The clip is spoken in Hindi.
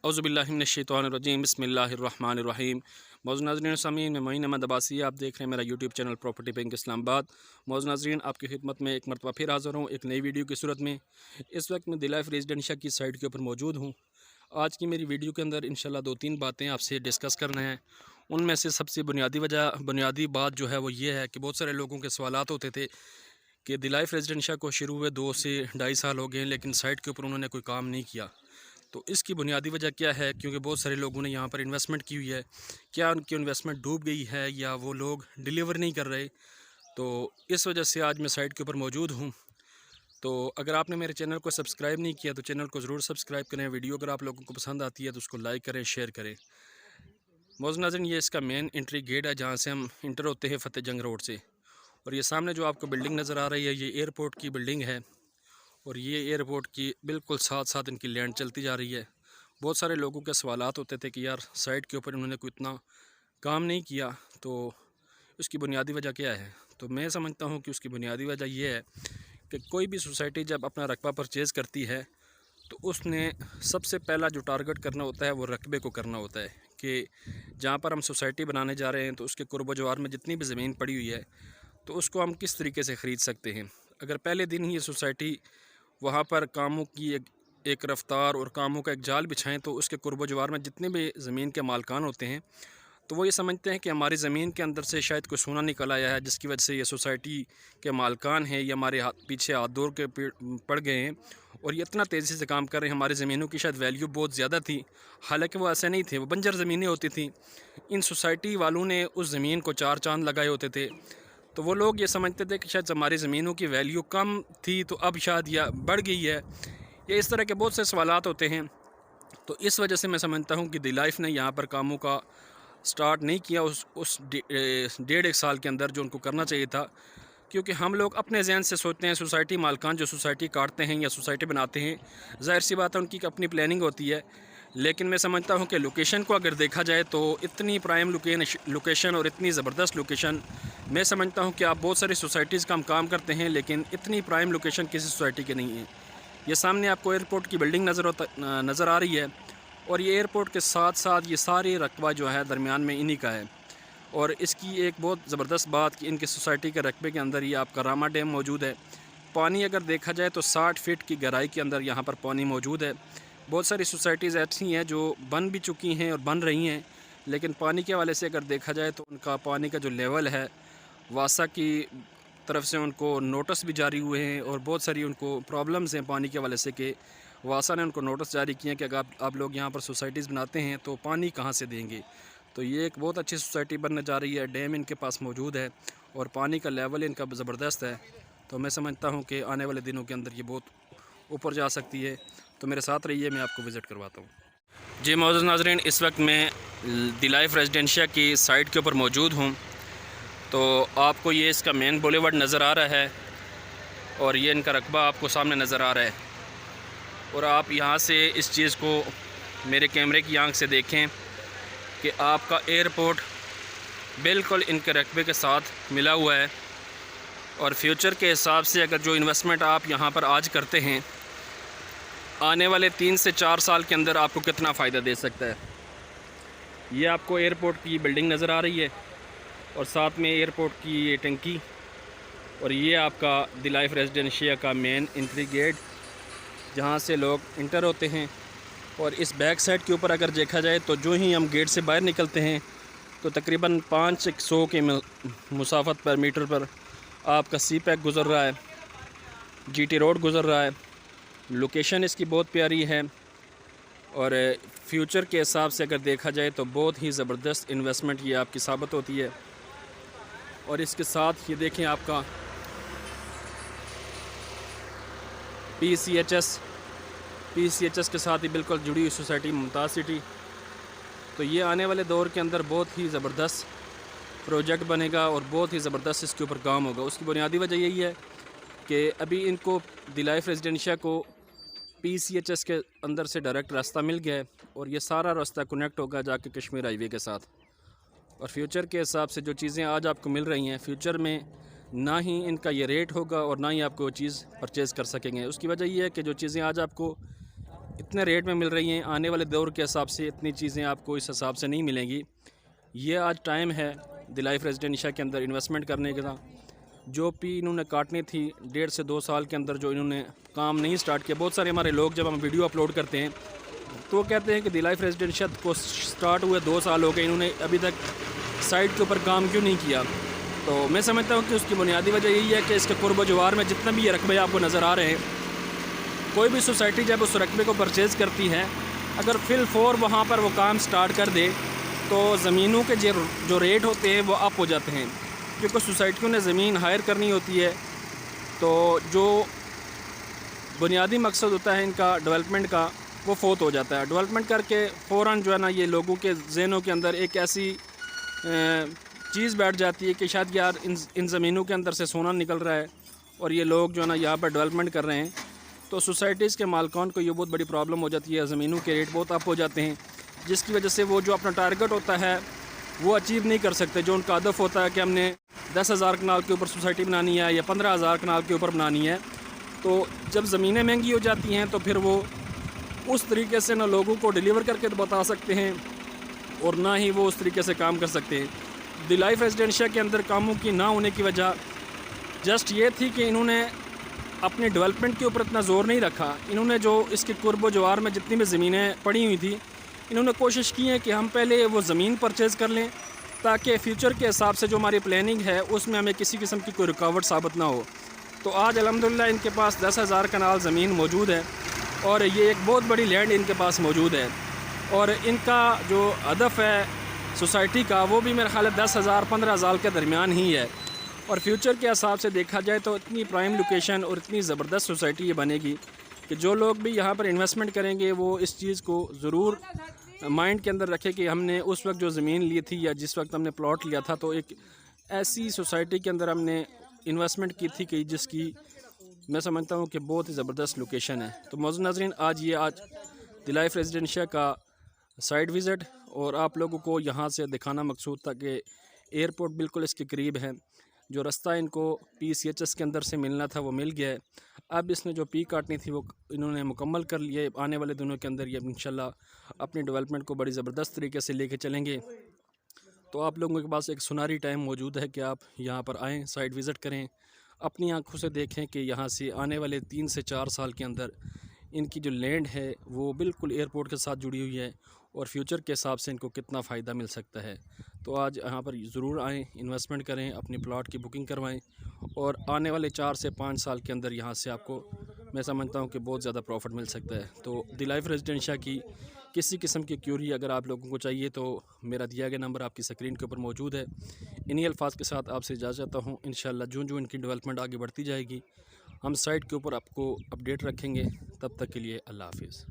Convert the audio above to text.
औज़ुबिल्लाहि मिनश्शैतानिर्रजीम बिस्मिल्लाहिर्रहमानिर्रहीम। मौजूद नाज़रीन सामीन में मोइन अहमद अब्बासी, आप देख रहे हैं मेरा YouTube channel property bank Islamabad. मौजूद नाज़रीन आपकी खिदमत में एक मरतबा फिर हाज़िर हूँ एक नई वीडियो की सूरत में। इस वक्त मैं दिलाइफ रेजिडेंशिया की साइट के ऊपर मौजूद हूँ। आज की मेरी वीडियो के अंदर इंशाल्लाह 2-3 बातें आपसे डिस्कस करना है। उनमें से सबसे बुनियादी बात जो है वो ये है कि बहुत सारे लोगों के सवालात होते थे कि दिलाइफ रेजिडेंशिया को शुरू हुए 2 से ढाई साल हो गए, लेकिन साइट के ऊपर उन्होंने कोई काम नहीं किया। तो इसकी बुनियादी वजह क्या है? क्योंकि बहुत सारे लोगों ने यहाँ पर इन्वेस्टमेंट की हुई है। क्या उनकी इन्वेस्टमेंट डूब गई है या वो लोग डिलीवर नहीं कर रहे? तो इस वजह से आज मैं साइट के ऊपर मौजूद हूँ। तो अगर आपने मेरे चैनल को सब्सक्राइब नहीं किया तो चैनल को ज़रूर सब्सक्राइब करें। वीडियो अगर आप लोगों को पसंद आती है तो उसको लाइक करें, शेयर करें। मौजूद नाज़रीन, ये इसका मेन एंट्री गेट है जहाँ से हम इंटर होते हैं फ़तेह जंग रोड से। और ये सामने जो आपको बिल्डिंग नज़र आ रही है ये एयरपोर्ट की बिल्डिंग है। और ये एयरपोर्ट की बिल्कुल साथ साथ इनकी लैंड चलती जा रही है। बहुत सारे लोगों के सवालात होते थे कि यार साइट के ऊपर उन्होंने कोई इतना काम नहीं किया, तो उसकी बुनियादी वजह क्या है? तो मैं समझता हूँ कि उसकी बुनियादी वजह यह है कि कोई भी सोसाइटी जब अपना रकबा परचेज़ करती है तो उसने सबसे पहला जो टारगेट करना होता है वो रकबे को करना होता है कि जहाँ पर हम सोसाइटी बनाने जा रहे हैं तो उसके कुर्ब जवार में जितनी भी ज़मीन पड़ी हुई है तो उसको हम किस तरीके से ख़रीद सकते हैं। अगर पहले दिन ही ये सोसाइटी वहाँ पर कामों की एक रफ़्तार और कामों का एक जाल बिछाएं तो उसके कुर्ब जवार में जितने भी ज़मीन के मालकान होते हैं तो वो ये समझते हैं कि हमारी ज़मीन के अंदर से शायद कोई सोना निकल आया है, जिसकी वजह से ये सोसाइटी के मालकान हैं ये हमारे पीछे हाथ दौड़ के पड़ गए हैं और ये इतना तेज़ी से काम कर रहे हैं। हमारी ज़मीनों की शायद वैल्यू बहुत ज़्यादा थी, हालांकि वो ऐसे नहीं थे, वो बंजर ज़मीनें होती थी। इन सोसाइटी वालों ने उस ज़मीन को 4 चांद लगाए होते थे। तो वो लोग ये समझते थे कि शायद हमारी ज़मीनों की वैल्यू कम थी तो अब शायद यह बढ़ गई है। ये इस तरह के बहुत से सवालात होते हैं। तो इस वजह से मैं समझता हूँ कि दिलाइफ ने यहाँ पर कामों का स्टार्ट नहीं किया उस 1.5 साल के अंदर जो उनको करना चाहिए था। क्योंकि हम लोग अपने जहन से सोचते हैं, सोसाइटी मालकान जो सोसाइटी काटते हैं या सोसाइटी बनाते हैं, ज़ाहिर सी बात है उनकी अपनी प्लानिंग होती है। लेकिन मैं समझता हूँ कि लोकेशन को अगर देखा जाए तो इतनी प्राइम लोकेशन और इतनी ज़बरदस्त लोकेशन, मैं समझता हूँ कि आप बहुत सारी सोसाइटीज़ का हम काम करते हैं लेकिन इतनी प्राइम लोकेशन किसी सोसाइटी की नहीं है। ये सामने आपको एयरपोर्ट की बिल्डिंग नज़र आ रही है और ये एयरपोर्ट के साथ साथ ये सारे रकबा जो है दरमियान में इन्हीं का है। और इसकी एक बहुत ज़बरदस्त बात कि इनकी सोसाइटी के रकबे के अंदर ही आपका रामा डैम मौजूद है। पानी अगर देखा जाए तो 60 फीट की गहराई के अंदर यहाँ पर पानी मौजूद है। बहुत सारी सोसाइटीज़ ऐसी हैं जो बन भी चुकी हैं और बन रही हैं, लेकिन पानी के हवाले से अगर देखा जाए तो उनका पानी का जो लेवल है, वासा की तरफ से उनको नोटिस भी जारी हुए हैं और बहुत सारी उनको प्रॉब्लम्स हैं पानी के हवाले से कि वासा ने उनको नोटिस जारी किए हैं कि अगर आप लोग यहाँ पर सोसाइटीज़ बनाते हैं तो पानी कहाँ से देंगे। तो ये एक बहुत अच्छी सोसाइटी बनने जा रही है। डैम इनके पास मौजूद है और पानी का लेवल इनका ज़बरदस्त है। तो मैं समझता हूँ कि आने वाले दिनों के अंदर ये बहुत ऊपर जा सकती है। तो मेरे साथ रहिए, मैं आपको विज़िट करवाता हूँ। जी मौजूद नाज़रीन, इस वक्त मैं दिलाइफ रेजिडेंशिया की साइट के ऊपर मौजूद हूँ। तो आपको ये इसका मेन बुलेवार्ड नज़र आ रहा है और ये इनका रकबा आपको सामने नज़र आ रहा है। और आप यहाँ से इस चीज़ को मेरे कैमरे की आंख से देखें कि आपका एयरपोर्ट बिल्कुल इनके रकबे के साथ मिला हुआ है। और फ्यूचर के हिसाब से अगर जो इन्वेस्टमेंट आप यहाँ पर आज करते हैं, आने वाले 3 से 4 साल के अंदर आपको कितना फ़ायदा दे सकता है। ये आपको एयरपोर्ट की बिल्डिंग नज़र आ रही है और साथ में एयरपोर्ट की ये टंकी और ये आपका दिलाइफ रेजिडेंशिया का मेन एंट्री गेट जहाँ से लोग इंटर होते हैं। और इस बैक साइड के ऊपर अगर देखा जाए तो जो ही हम गेट से बाहर निकलते हैं तो तकरीबन 500 के मुसाफत पर मीटर पर आपका सी पैक गुज़र रहा है, जीटी रोड गुज़र रहा है। लोकेशन इसकी बहुत प्यारी है और फ्यूचर के हिसाब से अगर देखा जाए तो बहुत ही ज़बरदस्त इन्वेस्टमेंट ये आपकी साबित होती है। और इसके साथ ये देखें आपका PCHS के साथ ही बिल्कुल जुड़ी हुई सोसाइटी मुमताज़ सिटी। तो ये आने वाले दौर के अंदर बहुत ही ज़बरदस्त प्रोजेक्ट बनेगा और बहुत ही ज़बरदस्त इसके ऊपर काम होगा। उसकी बुनियादी वजह यही है कि अभी इनको दिलाइफ रेजिडेंशिया को PCHS के अंदर से डायरेक्ट रास्ता मिल गया है और ये सारा रास्ता कनेक्ट होगा जाके कश्मीर हाईवे के साथ। और फ्यूचर के हिसाब से जो चीज़ें आज आपको मिल रही हैं, फ्यूचर में ना ही इनका ये रेट होगा और ना ही आपको वो चीज़ परचेज़ कर सकेंगे। उसकी वजह ये है कि जो चीज़ें आज आपको इतने रेट में मिल रही हैं, आने वाले दौर के हिसाब से इतनी चीज़ें आपको इस हिसाब से नहीं मिलेंगी। ये आज टाइम है द लाइफ रेजिडेंशिया के अंदर इन्वेस्टमेंट करने का। जो भी इन्होंने काटनी थी 1.5 से 2 साल के अंदर जो इन्होंने काम नहीं स्टार्ट किया। बहुत सारे हमारे लोग जब हम वीडियो अपलोड करते हैं तो कहते हैं कि द लाइफ रेजिडेंशिया को स्टार्ट हुए 2 साल हो गए, इन्होंने अभी तक साइट के ऊपर काम क्यों नहीं किया। तो मैं समझता हूँ कि उसकी बुनियादी वजह यही है कि इसके कुर्ब जवार में जितने भी ये रकबे आपको नज़र आ रहे हैं, कोई भी सोसाइटी जब उस रकबे को परचेज़ करती है, अगर फिल फोर वहाँ पर वो काम स्टार्ट कर दे तो ज़मीनों के जो रेट होते हैं वो अप हो जाते हैं, क्योंकि सोसाइटियों ने ज़मीन हायर करनी होती है। तो जो बुनियादी मकसद होता है इनका डेवलपमेंट का, वो फोत हो जाता है। डेवलपमेंट करके फ़ौरन जो है ना, ये लोगों के जहनों के अंदर एक ऐसी चीज़ बैठ जाती है कि शायद यार इन ज़मीनों के अंदर से सोना निकल रहा है और ये लोग जो है ना यहाँ पर डेवलपमेंट कर रहे हैं। तो सोसाइटीज़ के मालिकान को ये बहुत बड़ी प्रॉब्लम हो जाती है, ज़मीनों के रेट बहुत अप हो जाते हैं, जिसकी वजह से वो जो अपना टारगेट होता है वो अचीव नहीं कर सकते। जो उनका हदफ होता है कि हमने 10,000 कनाल के ऊपर सोसाइटी बनानी है या 15,000 कनाल के ऊपर बनानी है, तो जब ज़मीनें महंगी हो जाती हैं तो फिर वो उस तरीके से ना लोगों को डिलीवर करके बता सकते हैं और ना ही वो उस तरीके से काम कर सकते हैं। द लाइफ रेजिडेंशिया के अंदर कामों की ना होने की वजह जस्ट ये थी कि इन्होंने अपने डेवलपमेंट के ऊपर इतना ज़ोर नहीं रखा। इन्होंने जो इसके कुर्ब जवार में जितनी भी ज़मीनें पड़ी हुई थी, इन्होंने कोशिश की है कि हम पहले वो ज़मीन परचेज़ कर लें ताकि फ़्यूचर के हिसाब से जो हमारी प्लानिंग है उसमें हमें किसी किस्म की कोई रुकावट साबित ना हो। तो आज अल्हम्दुलिल्लाह इनके पास 10,000 कनाल ज़मीन मौजूद है और ये एक बहुत बड़ी लैंड इनके पास मौजूद है। और इनका जो हदफ है सोसाइटी का वो भी मेरे ख्याल है 10,000 15,000 के दरमियान ही है। और फ्यूचर के हिसाब से देखा जाए तो इतनी प्राइम लोकेशन और इतनी ज़बरदस्त सोसाइटी ये बनेगी कि जो लोग भी यहाँ पर इन्वेस्टमेंट करेंगे वो इस चीज़ को ज़रूर माइंड के अंदर रखें कि हमने उस वक्त जो ज़मीन ली थी या जिस वक्त हमने प्लॉट लिया था तो एक ऐसी सोसाइटी के अंदर हमने इन्वेस्टमेंट की थी कि जिसकी मैं समझता हूँ कि बहुत ही ज़बरदस्त लोकेशन है। तो मौजूद नाज़रीन, आज द लाइफ रेजिडेंशिया का साइट विज़िट और आप लोगों को यहाँ से दिखाना मकसूद था कि एयरपोर्ट बिल्कुल इसके करीब है। जो रास्ता इनको PCHS के अंदर से मिलना था वो मिल गया है। अब इसने जो पी काटनी थी वो इन्होंने मुकम्मल कर लिया। आने वाले दिनों के अंदर ये इंशाल्लाह अपनी डेवलपमेंट को बड़ी ज़बरदस्त तरीके से लेके चलेंगे। तो आप लोगों के पास एक सुनहरी टाइम मौजूद है कि आप यहाँ पर आएँ, साइट विज़िट करें, अपनी आँखों से देखें कि यहाँ से आने वाले 3 से 4 साल के अंदर इनकी जो लैंड है वो बिल्कुल एयरपोर्ट के साथ जुड़ी हुई है और फ्यूचर के हिसाब से इनको कितना फ़ायदा मिल सकता है। तो आज यहाँ पर ज़रूर आएँ, इन्वेस्टमेंट करें, अपनी प्लॉट की बुकिंग करवाएं और आने वाले 4 से 5 साल के अंदर यहाँ से आपको मैं समझता हूँ कि बहुत ज़्यादा प्रॉफिट मिल सकता है। तो द लाइफ रेजिडेंशिया की किसी किस्म की क्यूरी अगर आप लोगों को चाहिए तो मेरा दिया गया नंबर आपकी स्क्रीन के ऊपर मौजूद है। इन्हीं अल्फाज के साथ आपसे इजाज़त चाहता हूँ। इंशाल्लाह जो इनकी डेवलपमेंट आगे बढ़ती जाएगी हम साइट के ऊपर आपको अपडेट रखेंगे। तब तक के लिए अल्लाह हाफिज़।